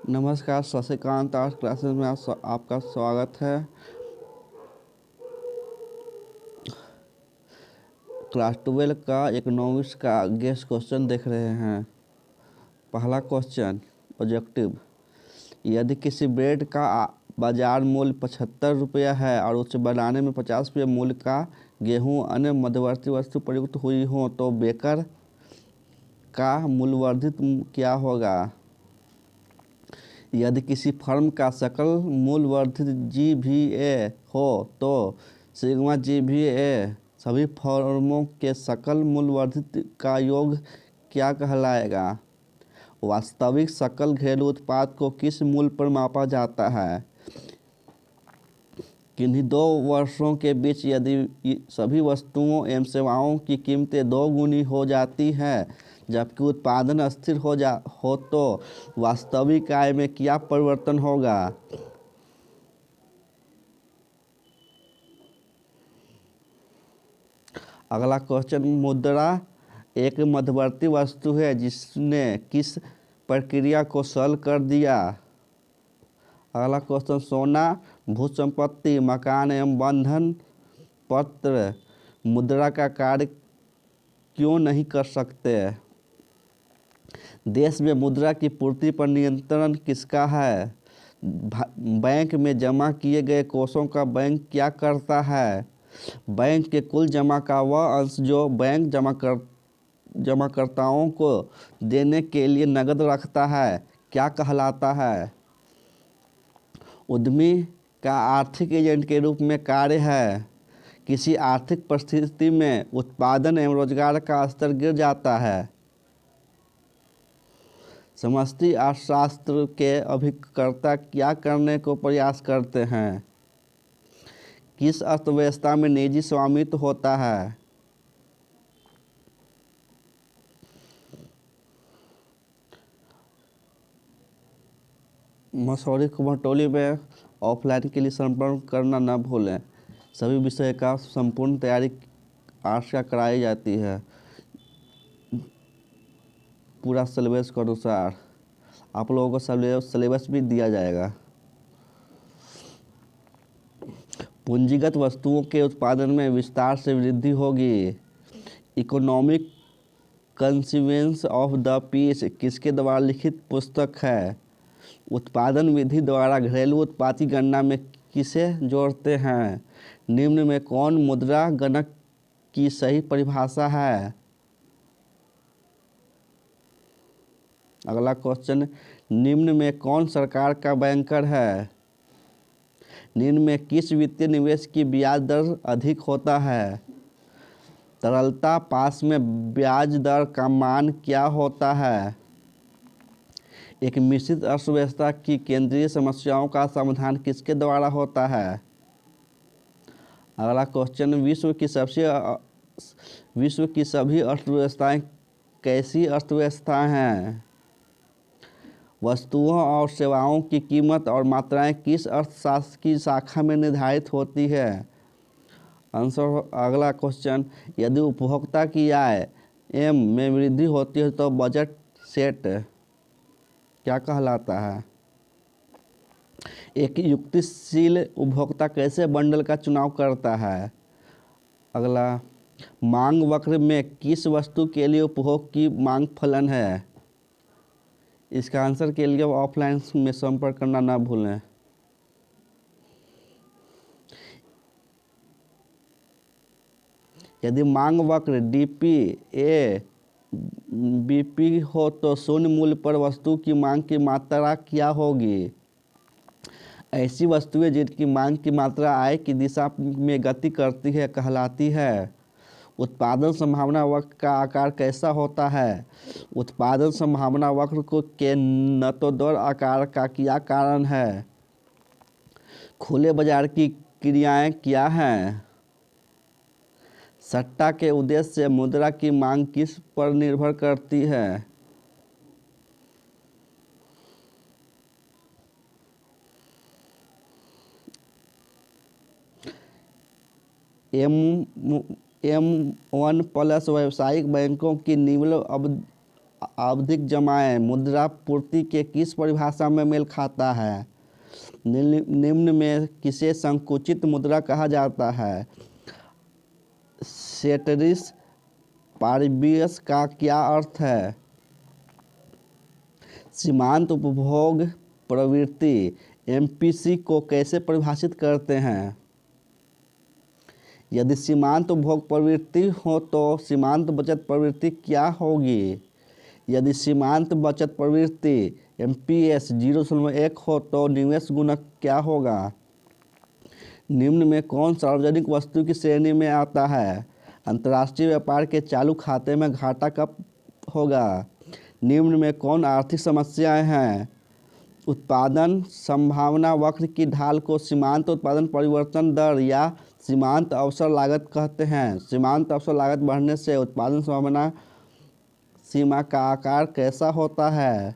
नमस्कार, Shashikant art classes में आपका स्वागत है। क्लास 12 का इकोनॉमिक्स का गेस्ट क्वेश्चन देख रहे हैं। पहला क्वेश्चन ऑब्जेक्टिव। यदि किसी ब्रेड का बाजार मूल्य 75 रुपया है और उसे बनाने में 50 रुपये मूल्य का गेहूं अन्य मध्यवर्ती वस्तु प्रयुक्त हुई हो तो बेकर का मूल्यवर्धित क्या होगा? यदि किसी फर्म का सकल मूल्य वर्धित GVA हो तो सिग्मा GVA सभी फर्मों के सकल मूल्य वर्धित का योग क्या कहलाएगा? वास्तविक सकल घरेलू उत्पाद को किस मूल्य पर मापा जाता है? किन्हीं दो वर्षों के बीच यदि सभी वस्तुओं एवं सेवाओं की कीमतें दोगुनी हो जाती हैं जबकि उत्पादन स्थिर हो तो वास्तविक आय में क्या परिवर्तन होगा? अगला क्वेश्चन मुद्रा एक मध्यवर्ती वस्तु है जिसने किस प्रक्रिया को सरल कर दिया? अगला क्वेश्चन सोना, भू संपत्ति, मकान एवं बंधन पत्र मुद्रा का कार्य क्यों नहीं कर सकते? देश में मुद्रा की पूर्ति पर नियंत्रण किसका है? बैंक में जमा किए गए कोषों का बैंक क्या करता है? बैंक के कुल जमा का वह अंश जो बैंक जमाकर्ताओं को देने के लिए नकद रखता है क्या कहलाता है? उद्यमी का आर्थिक एजेंट के रूप में कार्य है। किसी आर्थिक परिस्थिति में उत्पादन एवं रोजगार का स्तर गिर जाता है। समष्टि अर्थशास्त्र के अभिकर्ता क्या करने को प्रयास करते हैं? किस अर्थव्यवस्था में निजी स्वामित्व होता है? मसौरी कुमारटोली में ऑफलाइन के लिए संपर्क करना न भूलें। सभी विषय का संपूर्ण तैयारी आज का कराई जाती है पूरा सिलेबस के अनुसार। आप लोगों को सिलेबस भी दिया जाएगा। पूंजीगत वस्तुओं के उत्पादन में विस्तार से वृद्धि होगी। Economic consequence of the peace किसके द्वारा लिखित पुस्तक है? उत्पादन विधि द्वारा घरेलू उत्पाद की गणना में किसे जोड़ते हैं? निम्न में कौन मुद्रा गणक की सही परिभाषा है? अगला क्वेश्चन, निम्न में कौन सरकार का बैंकर है? निम्न में किस वित्तीय निवेश की ब्याज दर अधिक होता है? तरलता पास में ब्याज दर का मान क्या होता है? एक मिश्रित अर्थव्यवस्था की केंद्रीय समस्याओं का समाधान किसके द्वारा होता है? अगला क्वेश्चन, विश्व की सभी अर्थव्यवस्थाएं कैसी अर्थव्यवस्थाएं हैं? वस्तुओं और सेवाओं की कीमत और मात्राएं किस अर्थशास्त्र की शाखा में निर्धारित होती है? आंसर अगला क्वेश्चन, यदि उपभोक्ता की आय एम में वृद्धि होती है तो बजट सेट क्या कहलाता है? एक युक्तिशील उपभोक्ता कैसे बंडल का चुनाव करता है? अगला, मांग वक्र में किस वस्तु के लिए उपभोग की मांग फलन है? इसका आंसर के लिए ऑफलाइन में संपर्क करना ना भूलें। यदि मांग वक्र DP BP हो तो शून्य मूल्य पर वस्तु की मांग की मात्रा क्या होगी? ऐसी वस्तुएं जिनकी मांग की मात्रा आय की दिशा में गति करती है कहलाती है। उत्पादन संभावना वक्र का आकार कैसा होता है? उत्पादन संभावना वक्र को के नतोदर आकार का क्या कारण है? खुले बाजार की क्रियाएं क्या हैं? सट्टा के उद्देश्य से मुद्रा की मांग किस पर निर्भर करती है? M1+ व्यावसायिक बैंकों की आवधिक जमाएं मुद्रा पूर्ति के किस परिभाषा में मेल खाता है? निम्न में किसे संकुचित मुद्रा कहा जाता है? सेटरिस पारिबियस का क्या अर्थ है? सीमांत उपभोग प्रवृत्ति एमपीसी को कैसे परिभाषित करते हैं? यदि सीमांत उपभोग प्रवृत्ति हो तो सीमांत बचत प्रवृत्ति क्या होगी? यदि सीमांत बचत प्रवृत्ति एमपीएस 0.1 हो तो निवेश गुणक क्या होगा? निम्न में कौन सार्वजनिक वस्तु की श्रेणी में आता है? अंतर्राष्ट्रीय व्यापार के चालू खाते में घाटा कब होगा? निम्न में कौन आर्थिक समस्याएं हैं? उत्पादन संभावना वक्र की ढाल को सीमांत उत्पादन परिवर्तन दर या सीमांत अवसर लागत कहते हैं। सीमांत अवसर लागत बढ़ने से उत्पादन संभावना सीमा का आकार कैसा होता है?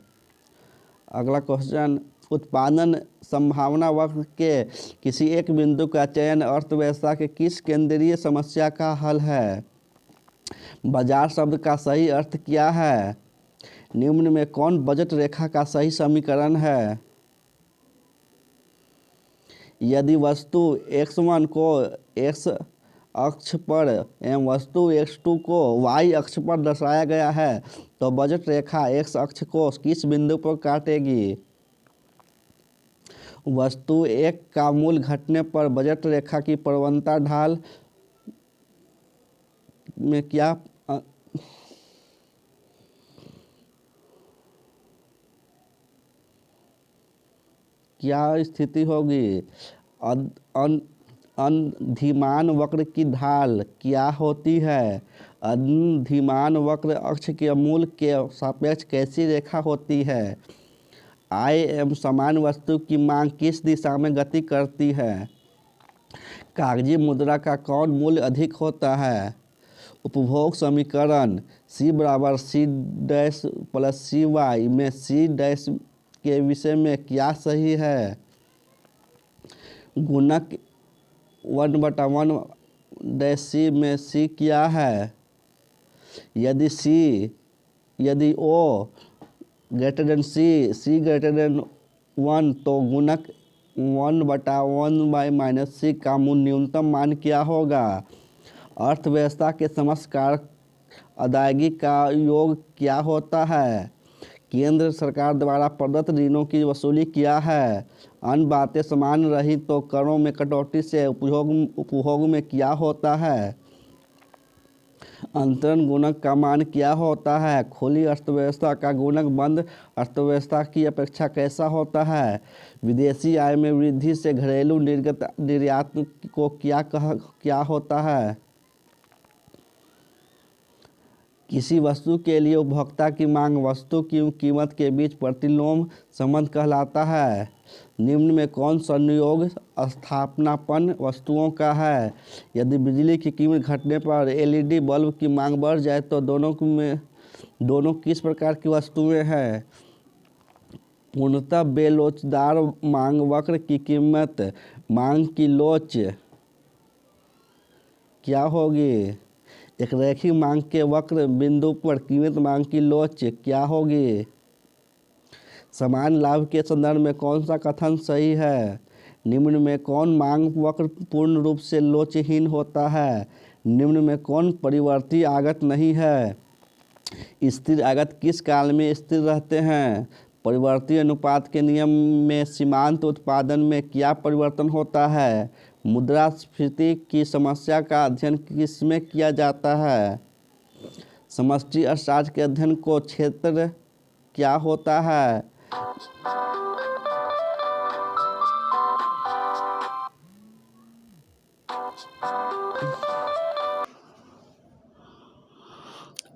अगला क्वेश्चन, उत्पादन संभावना वक्र के किसी एक बिंदु का चयन अर्थव्यवस्था के किस केंद्रीय समस्या का हल है? बाजार शब्द का सही अर्थ क्या है? निम्न में कौन बजट रेखा का सही समीकरण है? यदि वस्तु x1 को x अक्ष पर एवं वस्तु x2 को y अक्ष पर दर्शाया गया है तो बजट रेखा x अक्ष को किस बिंदु पर काटेगी? वस्तु एक का मूल्य घटने पर बजट रेखा की प्रवणता ढाल में क्या स्थिति होगी? अधिमान वक्र की ढाल क्या होती है? अधिमान वक्र अक्ष के मूल के सापेक्ष कैसी रेखा होती है? आय एवं समान वस्तु की मांग किस दिशा में गति करती है? कागजी मुद्रा का कौन मूल्य अधिक होता है? उपभोग समीकरण C बराबर C डैश प्लस सी वाई में C डैश के विषय में क्या सही है? गुणक 1/1 डैश C में C क्या है? यदि O greater than C greater than 1 तो गुणक 1/1 - C का न्यूनतम मान क्या होगा? अर्थव्यवस्था के समस्त कारक अदायगी का योग क्या होता है? केंद्र सरकार द्वारा प्रदत्त ऋणों की वसूली क्या है? अन्य बातें समान रही तो करों में कटौती से उपभोग में क्या होता है? अंतरण गुणक का मान क्या होता है? खुली अर्थव्यवस्था का गुणक बंद अर्थव्यवस्था की अपेक्षा कैसा होता है? विदेशी आय में वृद्धि से घरेलू निर्यात को क्या होता है? किसी वस्तु के लिए उपभोक्ता की मांग वस्तु की कीमत के बीच प्रतिलोम संबंध कहलाता है। निम्न में कौन संयोग स्थानापन्न वस्तुओं का है? यदि बिजली की कीमत घटने पर एलईडी बल्ब की मांग बढ़ जाए तो दोनों किस प्रकार की वस्तुएं हैं? पूर्णतः बेलोचदार मांग वक्र की कीमत मांग की लोच क्या होगी? एक रैखिक मांग के वक्र बिंदु पर कीमत मांग की लोच क्या होगी? समान लाभ के संदर्भ में कौन सा कथन सही है? निम्न में कौन मांग वक्र पूर्ण रूप से लोचहीन होता है? निम्न में कौन परिवर्ती आगत नहीं है? स्थिर आगत किस काल में स्थिर रहते हैं? परिवर्ती अनुपात के नियम में सीमांत उत्पादन में क्या परिवर्तन होता है? मुद्रास्फीति की समस्या का अध्ययन किसमें किया जाता है? समष्टि अर्थशास्त्र के अध्ययन को क्षेत्र क्या होता है?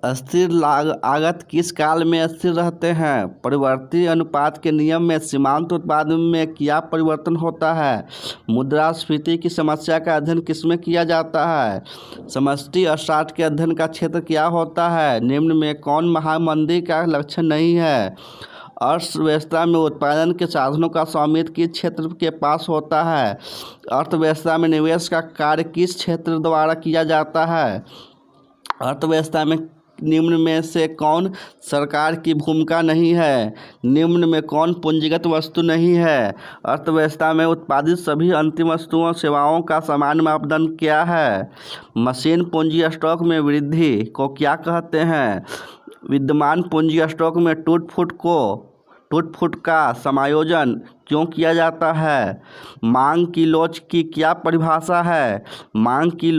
स्थिर आगत किस काल में स्थिर रहते हैं? परिवर्ती अनुपात के नियम में सीमांत उत्पादन में क्या परिवर्तन होता है? मुद्रास्फीति की समस्या का अध्ययन किसमें किया जाता है? समष्टि अर्थशास्त्र के अध्ययन का क्षेत्र क्या होता है? निम्न में कौन महामंदी का लक्षण नहीं है? अर्थव्यवस्था में उत्पादन के साधनों का स्वामित्व किस क्षेत्र के पास होता है? अर्थव्यवस्था में निवेश का कार्य किस क्षेत्र द्वारा किया जाता है? अर्थव्यवस्था में निम्न में से कौन सरकार की भूमिका नहीं है? निम्न में कौन पूंजीगत वस्तु नहीं है? अर्थव्यवस्था में उत्पादित सभी अंतिम वस्तुओं सेवाओं का समान मापदंड क्या है? मशीन पूंजी स्टॉक में वृद्धि को क्या कहते हैं? विद्यमान पूंजी स्टॉक में टूट फूट का समायोजन क्यों किया जाता है? मांग की लोच की क्या परिभाषा है? मांग की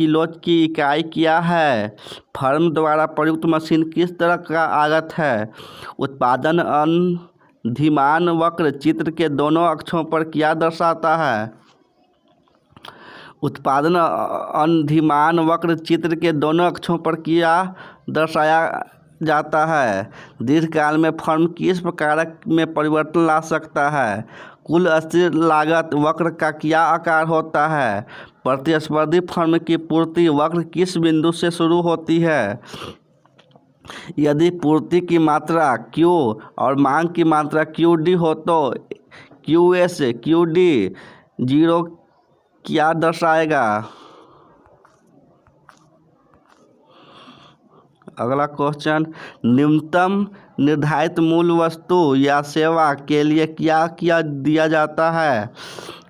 लोच की इकाई क्या है? फर्म द्वारा प्रयुक्त मशीन किस तरह का आगत है? उत्पादन अनुधिमान वक्र चित्र के दोनों अक्षों पर क्या दर्शाता है? उत्पादन अनुधिमान वक्र चित्र के दोनों अक्षों पर क्या दर्शाया जाता है? दीर्घकाल में फर्म किस प्रकार में परिवर्तन ला सकता है? कुल स्थिर लागत वक्र का क्या आकार होता है? प्रतिस्पर्धी फर्म की पूर्ति वक्र किस बिंदु से शुरू होती है? यदि पूर्ति की मात्रा Q और मांग की मात्रा QD हो तो QS QD 0 क्या दर्शाएगा? अगला क्वेश्चन, न्यूनतम निर्धारित मूल्य वस्तु या सेवा के लिए क्या दिया जाता है?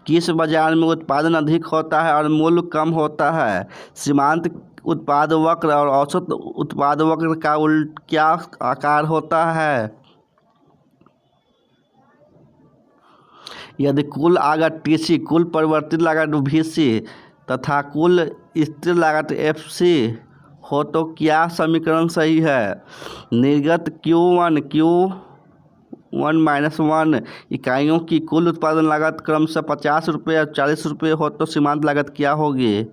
किस बाजार में उत्पादन अधिक होता है और मूल्य कम होता है? सीमांत उत्पाद वक्र और औसत उत्पाद वक्र का क्या आकार होता है? यदि कुल लागत TC, कुल परिवर्तित लागत VC तथा कुल स्थिर लागत FC हो तो क्या समीकरण सही है? निर्गत Q1 -1 इकाइयों की कुल उत्पादन लागत क्रमशः 50 रुपये और 40 रुपये हो तो सीमांत लागत क्या होगी?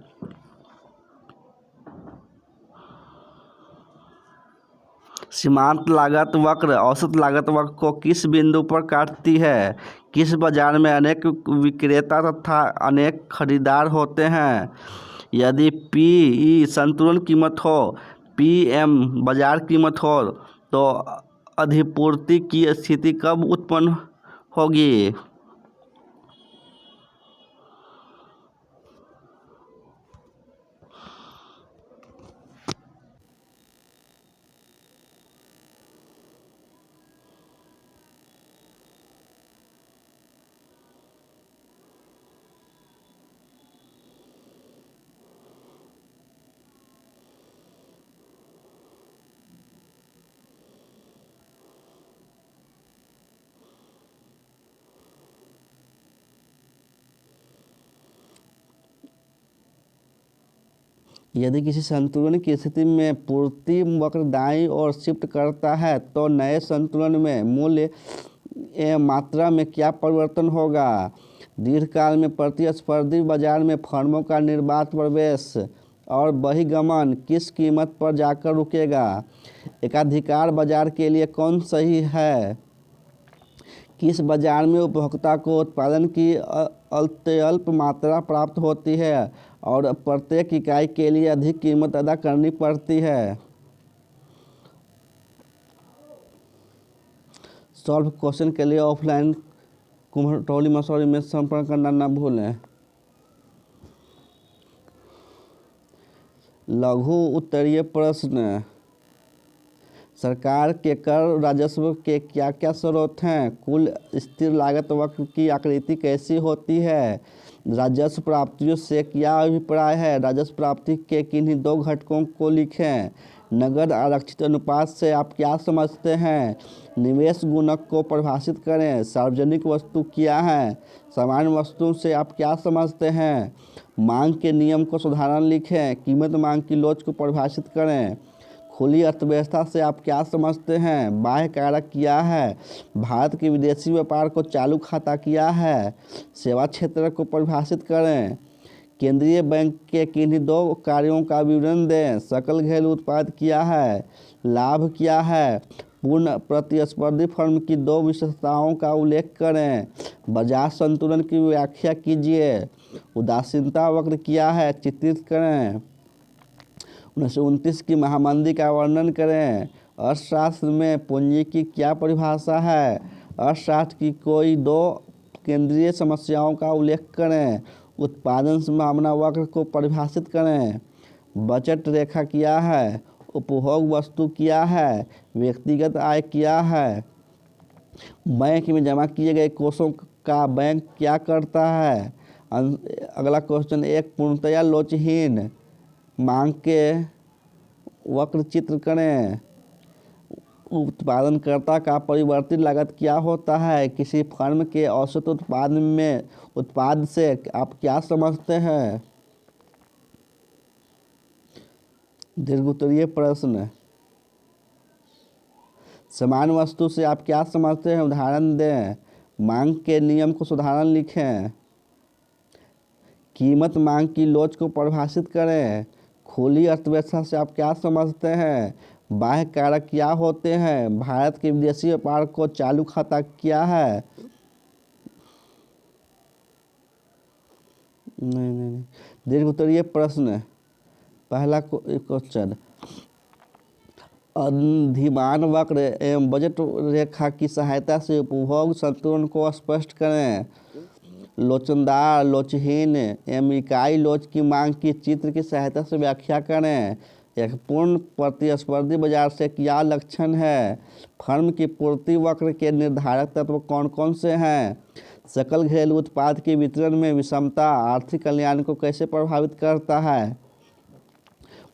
सीमांत लागत वक्र औसत लागत वक्र को किस बिंदु पर काटती है? किस बाजार में अनेक विक्रेता तथा अनेक खरीदार होते हैं? यदि PE संतुलन कीमत हो, PM बाजार कीमत हो तो अधिपूर्ति की स्थिति कब उत्पन्न होगी? यदि किसी संतुलन की स्थिति में पूर्ति वक्र दाईं ओर शिफ्ट करता है तो नए संतुलन में मूल्य मात्रा में क्या परिवर्तन होगा? दीर्घकाल में प्रतिस्पर्धी बाजार में फर्मों का निर्बाध प्रवेश और बहिर्गमन किस कीमत पर जाकर रुकेगा? एकाधिकार बाजार के लिए कौन सही है? किस बाजार में उपभोक्ता को उत्पादन की अत्यल्प मात्रा प्राप्त होती है और प्रत्येक इकाई के लिए अधिक कीमत अदा करनी पड़ती है? सॉल्व क्वेश्चन के लिए ऑफलाइन कुम्हटौली मसौरी में संपर्क करना न भूलें। लघु उत्तरीय प्रश्न, सरकार के कर राजस्व के क्या क्या स्रोत हैं? कुल स्थिर लागत वक्र की आकृति कैसी होती है? राजस्व प्राप्तियों से क्या अभिप्राय है? राजस्व प्राप्ति के किन्हीं दो घटकों को लिखें। नगद आरक्षित अनुपात से आप क्या समझते हैं? निवेश गुणक को परिभाषित करें। सार्वजनिक वस्तु क्या है? सामान्य वस्तुओं से आप क्या समझते हैं? मांग के नियम को साधारण लिखें। कीमत मांग की लोच को परिभाषित करें। खुली अर्थव्यवस्था से आप क्या समझते हैं? बाह्य कारक क्या है? भारत के विदेशी व्यापार को चालू खाता क्या है? सेवा क्षेत्र को परिभाषित करें। केंद्रीय बैंक के किन्हीं दो कार्यों का विवरण दें। सकल घरेलू उत्पाद क्या है? लाभ क्या है? पूर्ण प्रतिस्पर्धी फर्म की दो विशेषताओं का उल्लेख करें। बाजार संतुलन की व्याख्या कीजिए। उदासीनता वक्र क्या है? चित्रित करें। 1929 की महामंदी का वर्णन करें। अर्थशास्त्र में पूंजी की क्या परिभाषा है? अर्थशास्त्र की कोई दो केंद्रीय समस्याओं का उल्लेख करें। उत्पादन संभावना वक्र को परिभाषित करें। बचत रेखा क्या है, उपभोग वस्तु क्या है, व्यक्तिगत आय क्या है, बैंक में जमा किए गए कोषों का बैंक क्या करता है। अगला क्वेश्चन, एक पूर्णतया लोचहीन मांग के वक्र चित्र करें। उत्पादनकर्ता का परिवर्तित लागत क्या होता है, किसी फर्म के औसत उत्पाद से आप क्या समझते हैं। दीर्घोत्तरीय प्रश्न, समान वस्तु से आप क्या समझते हैं, उदाहरण दें। मांग के नियम को उदाहरण लिखें। कीमत मांग की लोच को परिभाषित करें। खुली अर्थव्यवस्था से आप क्या समझते हैं, बाह्य कारक क्या होते हैं, भारत के विदेशी व्यापार को चालू खाता क्या है। नहीं। दीर्घोत्तरीय प्रश्न, पहला क्वेश्चन, अधिमान वक्र एवं बजट रेखा की सहायता से उपभोग संतुलन को स्पष्ट करें। लोचनदार, लोचहीन एवं इकाई लोच की मांग की चित्र की सहायता से व्याख्या करें। एक पूर्ण प्रतिस्पर्धी बाजार से क्या लक्षण है, फर्म की पूर्ति वक्र के निर्धारक तत्व कौन कौन से हैं, सकल घरेलू उत्पाद के वितरण में विषमता आर्थिक कल्याण को कैसे प्रभावित करता है,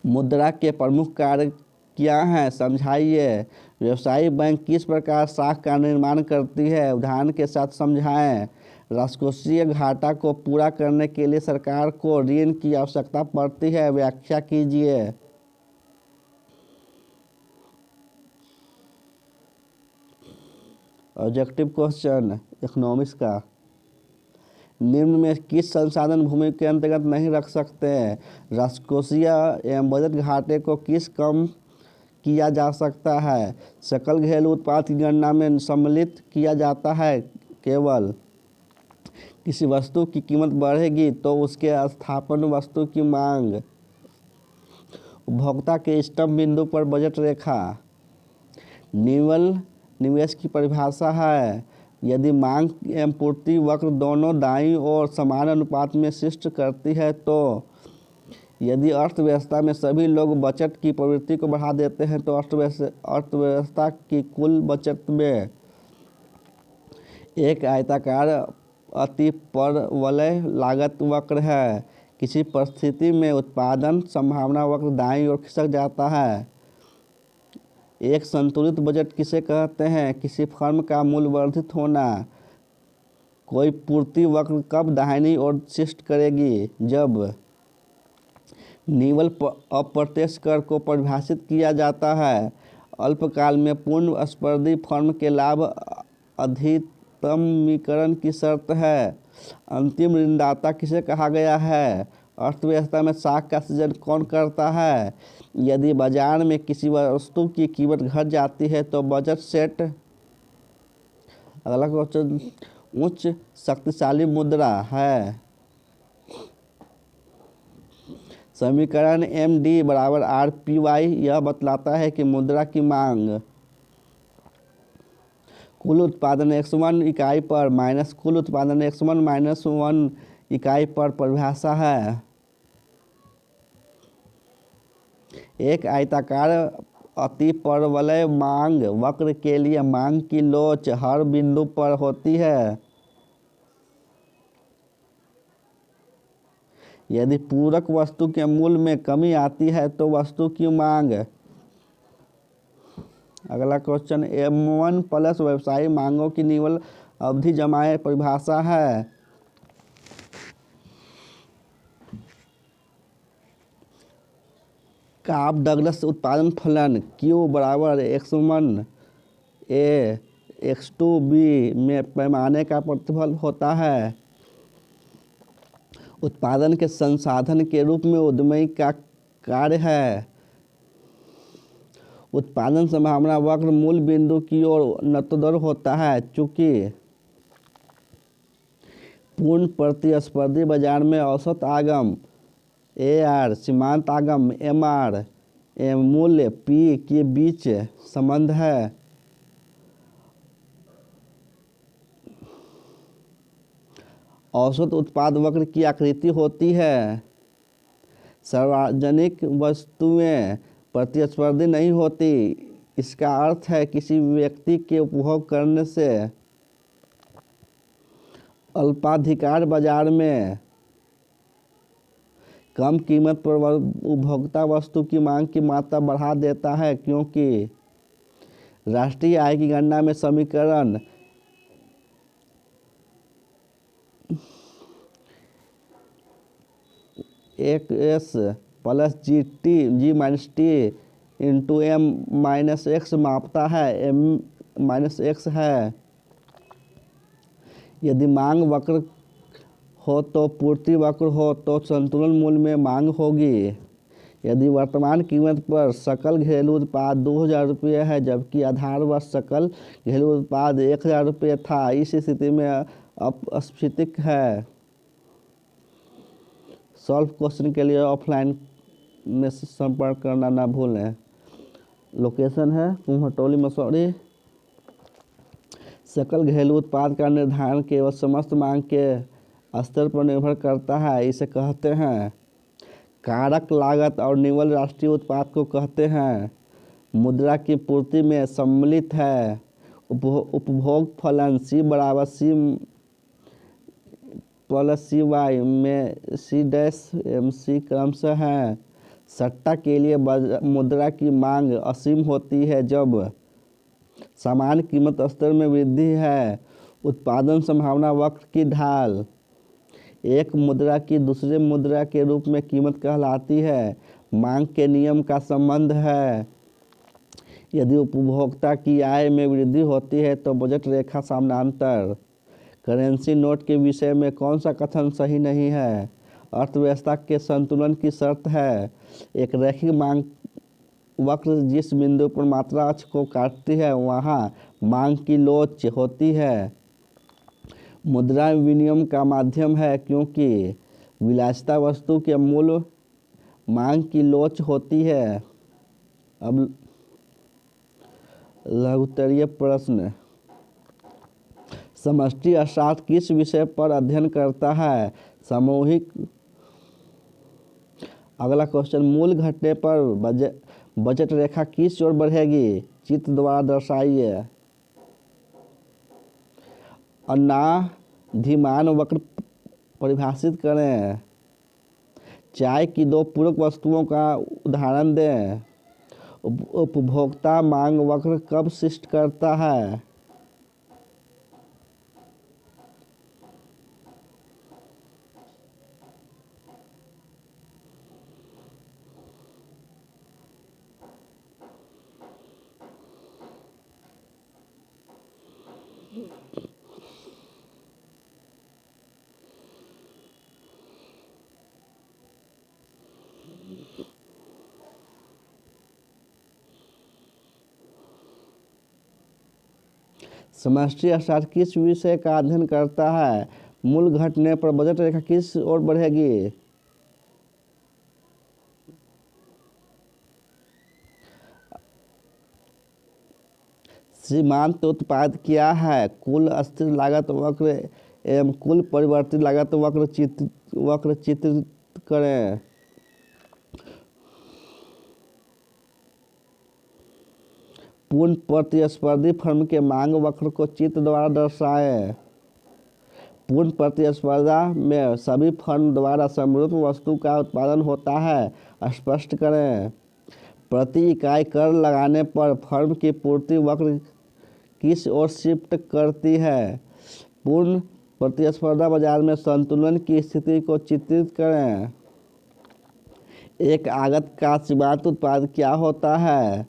मुद्रा के प्रमुख कार्य क्या हैं, समझाइए। व्यवसायिक बैंक किस प्रकार साख का निर्माण करती है, उदाहरण के साथ समझाएं। राजकोषीय घाटा को पूरा करने के लिए सरकार को ऋण की आवश्यकता पड़ती है, व्याख्या कीजिए। ऑब्जेक्टिव क्वेश्चन इकोनॉमिक्स का, निम्न में किस संसाधन भूमि के अंतर्गत नहीं रख सकते हैं। राजकोषीय एवं बजट घाटे को किस कम किया जा सकता है, सकल घरेलू उत्पाद की गणना में सम्मिलित किया जाता है केवल। किसी वस्तु की कीमत बढ़ेगी तो उसके स्थापन वस्तु की मांग। उपभोक्ता के इष्टतम बिंदु पर बजट रेखा। निवेश की परिभाषा है, यदि मांग एवं पूर्ति वक्र दोनों दाईं ओर समान अनुपात में शिष्ट करती है तो। यदि अर्थव्यवस्था में सभी लोग बचत की प्रवृत्ति को बढ़ा देते हैं तो अर्थव्यवस्था की कुल बचत में एक आयताकार अतिपरवलय लागत वक्र है। किसी परिस्थिति में उत्पादन संभावना वक्र दाईं ओर खिसक जाता है। एक संतुलित बजट किसे कहते हैं, किसी फर्म का मूल्य वर्धित होना। कोई पूर्ति वक्र कब दाहिनी ओर शिफ्ट करेगी, जब। निवल अप्रत्यक्ष कर को परिभाषित किया जाता है, अल्पकाल में पूर्ण स्पर्धी फर्म के लाभ अधिकतमीकरण की शर्त है। अंतिम ऋणदाता किसे कहा गया है, अर्थव्यवस्था में साख का सृजन कौन करता है। यदि बाजार में किसी वस्तु की कीमत घट जाती है तो बजट सेट। अगला क्वेश्चन, उच्च शक्तिशाली मुद्रा है। समीकरण MD बराबर RPY यह बतलाता है कि मुद्रा की मांग कुल उत्पादन x1 इकाई पर माइनस कुल उत्पादन x1 माइनस 1 इकाई पर परिभाषा है। एक आयताकार अतिपरवलय मांग वक्र के लिए मांग की लोच हर बिंदु पर होती है। यदि पूरक वस्तु के मूल्य में कमी आती है तो वस्तु की मांग। अगला क्वेश्चन, M1 प्लस व्यवसायिक मांगों की निवल अवधि जमाए परिभाषा है। काब डगलस उत्पादन फलन Q बराबर x1 A x2 B में पैमाने का प्रतिफल होता है। उत्पादन के संसाधन के रूप में उद्यमी का कार्य है। उत्पादन संभावना वक्र मूल बिंदु की ओर नतोदर होता है, चूंकि पूर्ण प्रतिस्पर्धी बाजार में औसत आगम AR, सीमांत आगम MR एवं मूल्य P के बीच संबंध है। औसत उत्पाद वक्र की आकृति होती है। सार्वजनिक वस्तुएं प्रतिस्पर्धी नहीं होती। इसका अर्थ है किसी व्यक्ति के उपभोग करने से अल्पाधिकार बाजार में कम कीमत पर उपभोक्ता वस्तु की मांग की मात्रा बढ़ा देता है, क्योंकि राष्ट्रीय आय की गणना में समीकरण एक S plus G minus T into M minus X मापता है। एम माइनस एक्स है। यदि मांग वक्र हो तो पूर्ति वक्र हो तो संतुलन मूल्य में मांग होगी। यदि वर्तमान कीमत पर सकल घरेलू उत्पाद 2000 रुपये है, जबकि आधार वर्ष सकल घरेलू उत्पाद 1000 रुपये था, इस स्थिति में अपस्फीति है। सॉल्व क्वेश्चन के लिए ऑफलाइन में संपर्क करना ना भूलें। लोकेशन है कुम्हटोली मसौरी। सकल घरेलू उत्पाद का निर्धारण केवल समस्त मांग के स्तर पर निर्भर करता है। इसे कहते हैं कारक लागत और निवल राष्ट्रीय उत्पाद को कहते हैं। मुद्रा की पूर्ति में सम्मिलित है। उपभोग फलन C बराबर C प्लस सी वाई में C डैश MC क्रमशः है। सट्टा के लिए मुद्रा की मांग असीम होती है जब समान कीमत स्तर में वृद्धि है। उत्पादन संभावना वक्र की ढाल एक मुद्रा की दूसरे मुद्रा के रूप में कीमत कहलाती है। मांग के नियम का संबंध है। यदि उपभोक्ता की आय में वृद्धि होती है तो बजट रेखा समानांतर। करेंसी नोट के विषय में कौन सा कथन सही नहीं है? अर्थव्यवस्था के संतुलन की शर्त है एक रैखिक मांग वक्र जिस बिंदु पर मात्रा अक्ष को काटती है वहाँ मांग की लोच होती है। मुद्रा विनिमय का माध्यम है क्योंकि विलासिता वस्तु के मूल्य मांग की लोच होती है। अब लघुत्तरीय प्रश्न। समष्टि अर्थशास्त्र किस विषय पर अध्ययन करता है? सामूहिक। अगला क्वेश्चन, मूल्य घटने पर बजट रेखा किस ओर बढ़ेगी? चित्र द्वारा दर्शाइए। अनाधिमान वक्र परिभाषित करें। चाय की दो पूरक वस्तुओं का उदाहरण दें। उपभोक्ता मांग वक्र कब सृष्टि करता है? समष्टि अर्थशास्त्र किस विषय का अध्ययन करता है? मूल्य घटने पर बजट रेखा किस ओर बढ़ेगी? सीमांत उत्पाद क्या है? कुल स्थिर लागत वक्र एवं कुल परिवर्तित लागत वक्र चित्रित करें। पूर्ण प्रतिस्पर्धी फर्म के मांग वक्र को चित्र द्वारा दर्शाएं। पूर्ण प्रतिस्पर्धा में सभी फर्म द्वारा समरूप वस्तु का उत्पादन होता है, स्पष्ट करें। प्रति इकाई कर लगाने पर फर्म की पूर्ति वक्र किस ओर शिफ्ट करती है? पूर्ण प्रतिस्पर्धा बाजार में संतुलन की स्थिति को चित्रित करें। एक आगत का सीमांत उत्पाद क्या होता है?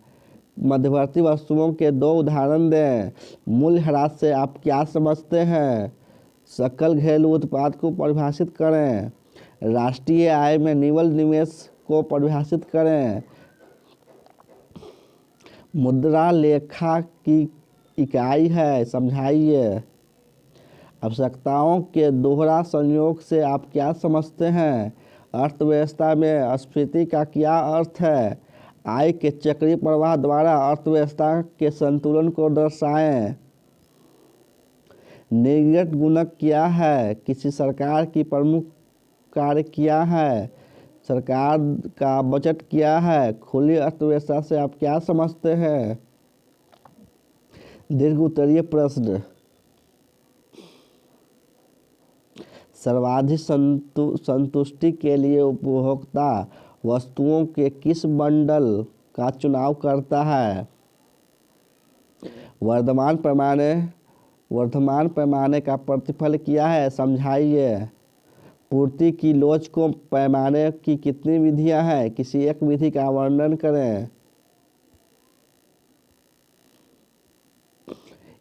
मध्यवर्ती वस्तुओं के दो उदाहरण दें। मूल्य ह्रास से आप क्या समझते हैं? सकल घरेलू उत्पाद को परिभाषित करें। राष्ट्रीय आय में निवल निवेश को परिभाषित करें। मुद्रा लेखा की इकाई है, समझाइए। आवश्यकताओं के दोहरा संयोग से आप क्या समझते हैं? अर्थव्यवस्था में अस्फीति का क्या अर्थ है? आय के चक्रीय प्रवाह द्वारा अर्थव्यवस्था के संतुलन को दर्शाएं। निर्गत गुणक क्या है? किसी सरकार की प्रमुख कार्य क्या है? सरकार का बजट क्या है? खुली अर्थव्यवस्था से आप क्या समझते हैं? दीर्घ उत्तरीय प्रश्न। सर्वाधिक संतुष्टि के लिए उपभोक्ता वस्तुओं के किस बंडल का चुनाव करता है? वर्तमान पैमाने का प्रतिफल क्या है? समझाइए। पूर्ति की लोच को पैमाने की कितनी विधियां हैं? किसी एक विधि का वर्णन करें।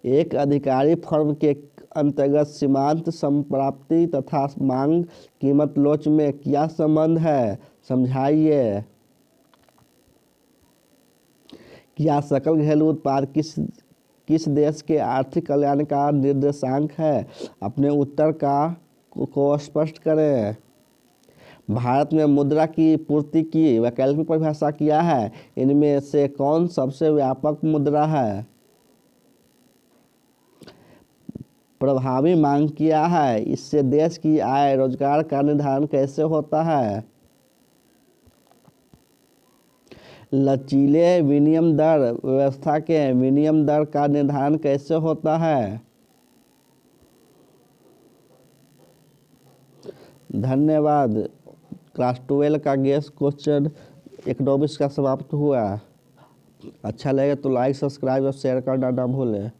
एक अधिकारी फर्म के अंतर्गत सीमांत संप्राप्ति तथा मांग कीमत लोच में क्या संबंध है? समझाइए। क्या सकल घरेलू उत्पाद किस देश के आर्थिक कल्याण का निर्देशांक है? अपने उत्तर को स्पष्ट करें। भारत में मुद्रा की पूर्ति की वैकल्पिक परिभाषा क्या है? इनमें से कौन सबसे व्यापक मुद्रा है? प्रभावी मांग क्या है? इससे देश की आय रोजगार का निर्धारण कैसे होता है? लचीले विनिमय दर व्यवस्था के विनिमय दर का निर्धारण कैसे होता है? धन्यवाद। क्लास 12 का गेस क्वेश्चन इकोनॉमिक्स का समाप्त हुआ। अच्छा लगे तो लाइक सब्सक्राइब और शेयर करना ना भूलें।